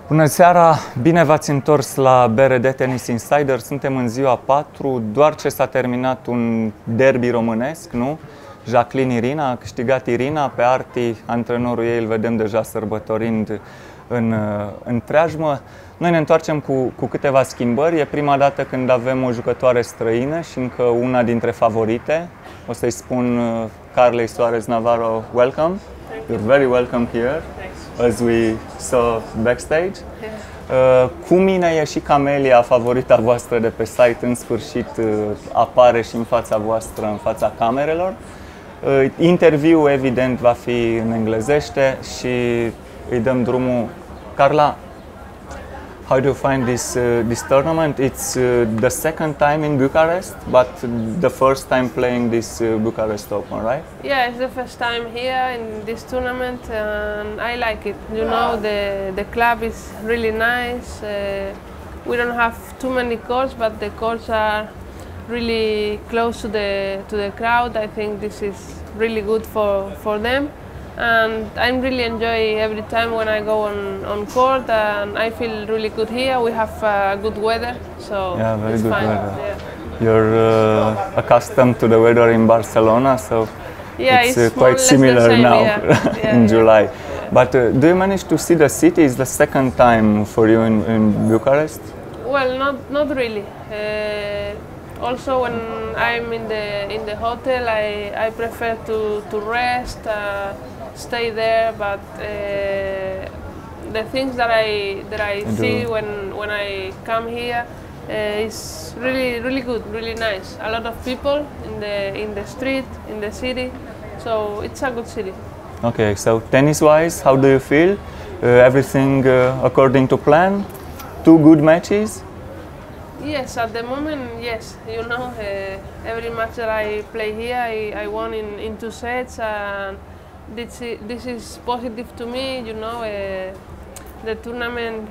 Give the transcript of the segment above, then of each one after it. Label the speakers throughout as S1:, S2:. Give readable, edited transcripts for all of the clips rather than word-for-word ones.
S1: Bună seara! Bine v-ați întors la BRD Tennis Insider. Suntem în ziua 4, doar ce s-a terminat un derby românesc, nu? Jacqueline Irina, a câștigat Irina, pe Arti, antrenorul ei îl vedem deja sărbătorind în preajmă. Noi ne întoarcem cu câteva schimbări. E prima dată când avem o jucătoare străină și încă una dintre favorite. O să-i spun Carla Suarez Navarro, welcome. You're very welcome here, as we saw backstage. Cu mine e și Camelia, favorita voastră de pe site, în sfârșit apare și în fața voastră, în fața camerelor. Interviul, evident, va fi în englezește și îi dăm drumul. Carla, how do you find this tournament? It's the second time in Bucharest, but the first time playing this Bucharest Open, right?
S2: Yeah, it's the first time here in this tournament, and I like it. You know, the club is really nice. We don't have too many courts, but the courts are really close to the crowd. I think this is really good for them. And I really enjoy every time when I go on court, and I feel really good here. We have good weather, so
S1: yeah, very
S2: it's
S1: good
S2: fine.
S1: weather.
S2: Yeah.
S1: You're accustomed to the weather in Barcelona, so
S2: yeah,
S1: it's quite similar now in July.
S2: Yeah.
S1: But do you manage to see the city? Is the second time for you in Bucharest?
S2: Well, not really. Also, when I'm in the hotel, I prefer to rest. Stay there, but the things that I see when I come here is really good, really nice. A lot of people in the street, in the city, so it's a good city.
S1: Okay, so tennis-wise, how do you feel? Everything according to plan? 2 good matches?
S2: Yes, at the moment, yes. You know, every match that I play here, I won in 2 sets, and this is positive to me. You know, the tournament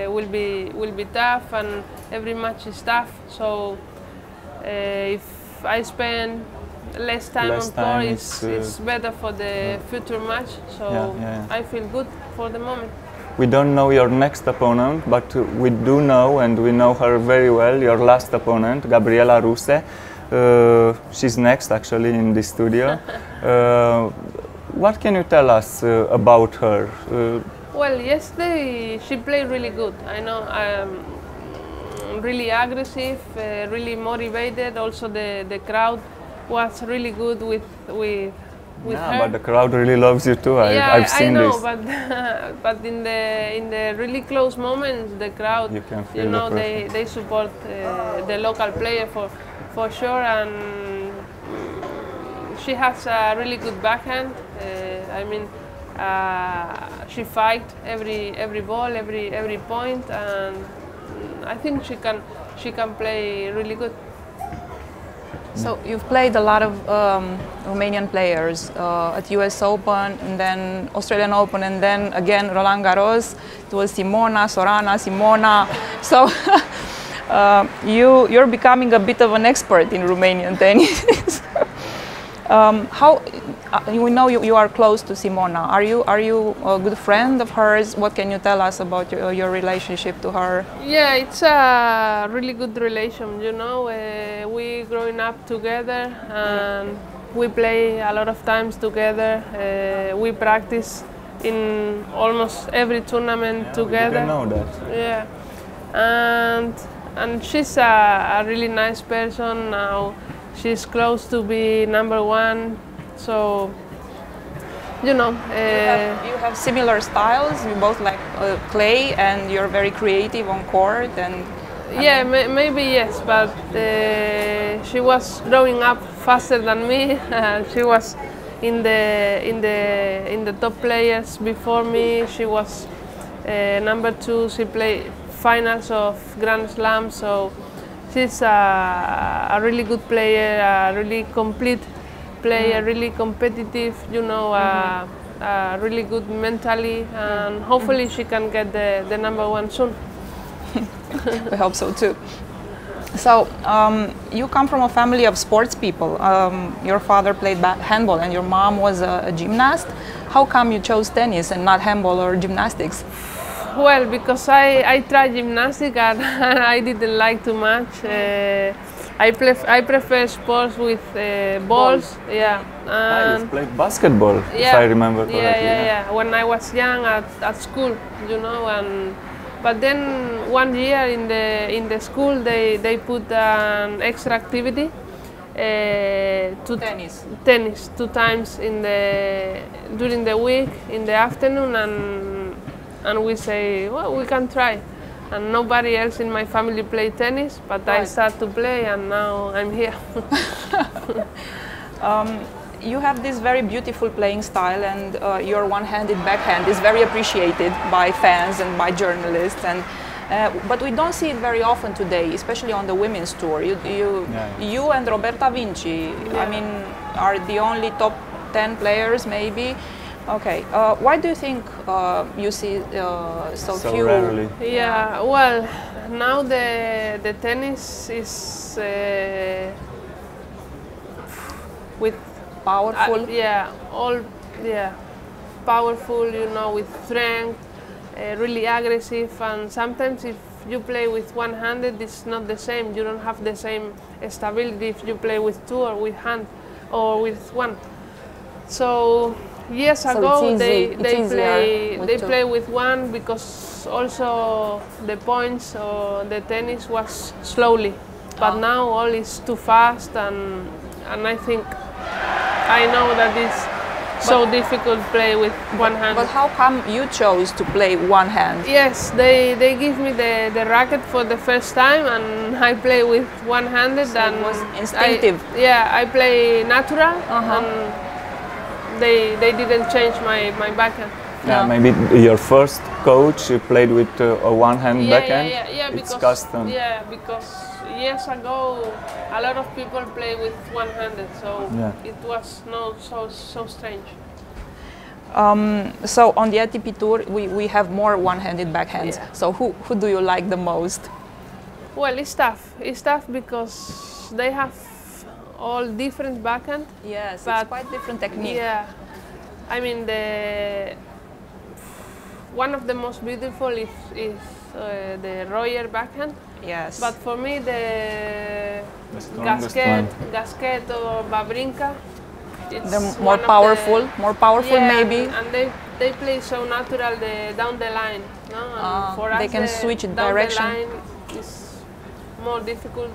S2: will be tough, and every match is tough. So if I spend less time on court, it's better for the future match. So I feel good for the moment.
S1: We don't know your next opponent, but we do know, and we know her very well, your last opponent, Gabriela Ruse. She's next, actually, in the studio. What can you tell us about her?
S2: Well, yesterday she played really good. I know, really aggressive, really motivated. Also, the crowd was really good with her.
S1: But the crowd really loves you too. I've seen this.
S2: I know, but in the really close moments, the crowd, you know, they support the local player for sure, and she has a really good backhand. I mean, she fights every ball, every point, and I think she can play really good.
S3: So you've played a lot of Romanian players at US Open, and then Australian Open, and then again Roland Garros. It was Simona, Simona. So you're becoming a bit of an expert in Romanian tennis. How we know you are close to Simona. Are you a good friend of hers? What can you tell us about your relationship to her?
S2: Yeah, it's a really good relation. You know, we growing up together, and we play a lot of times together. We practice in almost every tournament together.
S1: I didn't know that.
S2: Yeah, and she's a really nice person now. She's close to be #1, so you know.
S3: You have similar styles. You both like clay, and you're very creative on court. And
S2: yeah, maybe yes, but she was growing up faster than me. She was in the top players before me. She was #2. She played finals of Grand Slam, so. She's a really good player, a really complete player, really competitive, you know, really good mentally, and hopefully she can get the #1 soon.
S3: We hope so too. So you come from a family of sports people. Your father played handball and your mom was a gymnast. How come you chose tennis and not handball or gymnastics?
S2: Well, because I tried gymnastics and I didn't like too much. I prefer sports with balls. Yeah.
S1: You played basketball, if I remember correctly.
S2: Yeah. When I was young at school, you know, but then one year in the school they put an extra activity. Tennis 2 times during the week in the afternoon, and we say, well, we can try. And nobody else in my family played tennis, but right. I started to play, and now I'm here.
S3: You have this very beautiful playing style, and your one-handed backhand is very appreciated by fans and by journalists. But we don't see it very often today, especially on the women's tour. You and Roberta Vinci, I mean, are the only top 10 players, maybe. Okay, why do you think you see so few?
S1: Rarely.
S2: Yeah, well, now the tennis is with
S3: powerful.
S2: Powerful. You know, with strength, really aggressive, and sometimes if you play with one-handed, it's not the same. You don't have the same stability if you play with 2 or with hand or with 1. So. Years ago, they play with 1 because also the points or the tennis was slowly. But now all is too fast, and I think I know that it's so difficult to play with one hand.
S3: But how come you chose to play one hand?
S2: Yes, they give me the racket for the first time, and I play with one-handed.
S3: So it was instinctive.
S2: I play natural. And they didn't change my backhand.
S1: Yeah, maybe your first coach you played with a one-hand backhand.
S2: Because,
S1: it's custom.
S2: Yeah, because years ago a lot of people play with one-handed, so it was not so strange.
S3: So on the ATP tour we have more one-handed backhands. Yeah. So who do you like the most?
S2: Well, it's tough. It's tough because they have all different backhand.
S3: Yes, but it's quite different technique.
S2: Yeah, I mean one of the most beautiful is the Royer backhand.
S3: Yes.
S2: But for me the Gasquet or Babrinka, it's
S3: the more powerful, maybe.
S2: And they play so natural down the line. No? And for us,
S3: they can switch direction.
S2: Down the line is more difficult,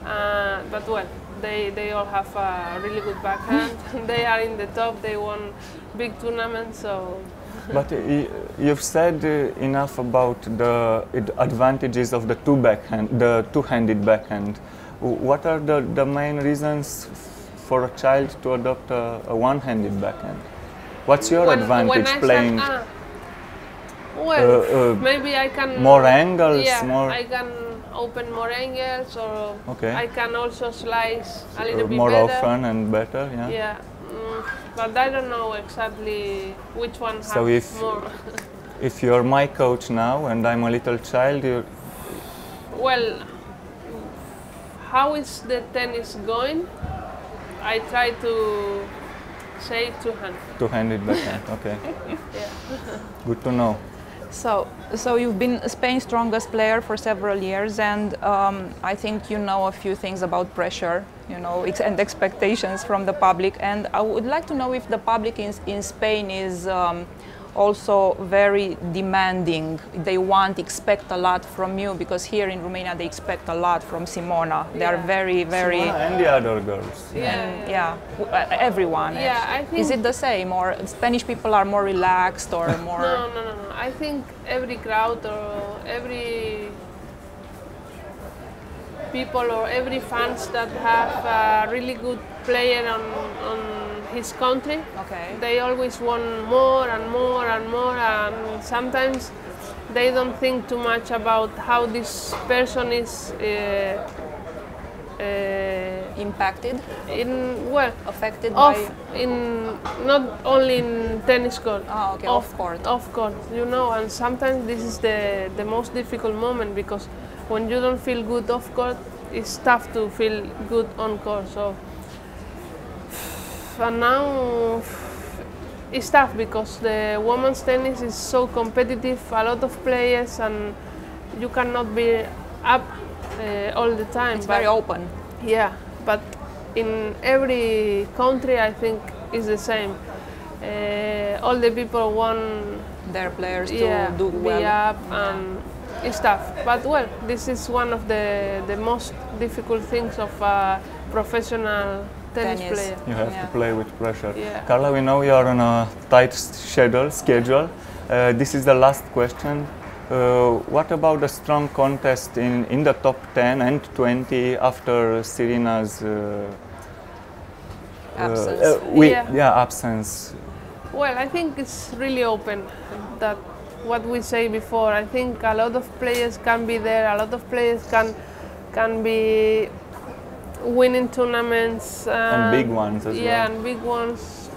S2: but well. They all have a really good backhand. They are in the top. They won big tournaments. So.
S1: But you've said enough about the advantages of the two-handed backhand. What are the main reasons for a child to adopt a one-handed backhand? What's your advantage playing?
S2: Maybe I can
S1: more angles.
S2: I can open more angles, or I can also slice a little bit
S1: more
S2: better.
S1: often and better.
S2: Yeah. But I don't know exactly which one has more.
S1: If you're my coach now and I'm a little child,
S2: well, how is the tennis going? I try to say two-handed.
S1: Two-handed backhand. Okay. Good to know.
S3: So you've been Spain's strongest player for several years, and I think you know a few things about pressure, and expectations from the public. And I would like to know if the public in Spain is also very demanding. They expect a lot from you, because here in Romania they expect a lot from Simona. They are very.
S1: Simona and the other girls.
S3: Everyone.
S2: Yeah, I think.
S3: Is it the same, or Spanish people are more relaxed or more?
S2: No. I think every crowd or every people or every fans that have a really good player on his country, they always want more and more and more, and sometimes they don't think too much about how this person is
S3: impacted, affected
S2: not only in tennis court,
S3: off court,
S2: and sometimes this is the most difficult moment, because when you don't feel good off court, it's tough to feel good on court. So, and now it's tough because the women's tennis is so competitive, a lot of players, and you cannot be up all the time.
S3: It's very open.
S2: Yeah, but in every country I think is the same. All the people want
S3: Their players to do
S2: be
S3: well.
S2: up, and it's tough. But well, this is one of the most difficult things of a professional tennis player.
S1: You have to play with pressure.
S2: Yeah.
S1: Carla, we know you are on a tight schedule. This is the last question. What about the strong contest in the top 10 and 20 after Serena's
S3: absence?
S1: Absence?
S2: Well, I think it's really open. That what we say before. I think a lot of players can be there. A lot of players can be winning tournaments.
S1: And big ones as well.
S2: Yeah, and big ones.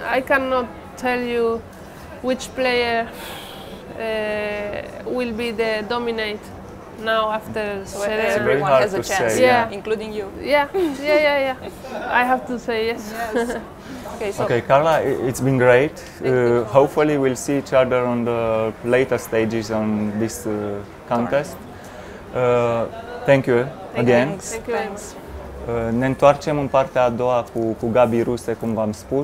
S2: I cannot tell you which player will be the dominate now after
S3: So
S2: Serena.
S3: everyone
S1: hard
S3: has a
S1: to
S3: chance,
S1: say,
S2: yeah.
S3: including you.
S2: Yeah. I have to say yes.
S3: Yes. Okay, so
S1: Okay, Carla, it's been great. Hopefully we'll see each other on the later stages on this contest. Thank you again.
S3: Thanks.
S2: Thank you.
S3: Thanks.
S1: Ne întoarcem în partea a doua cu Gabi Ruse, cum v-am spus.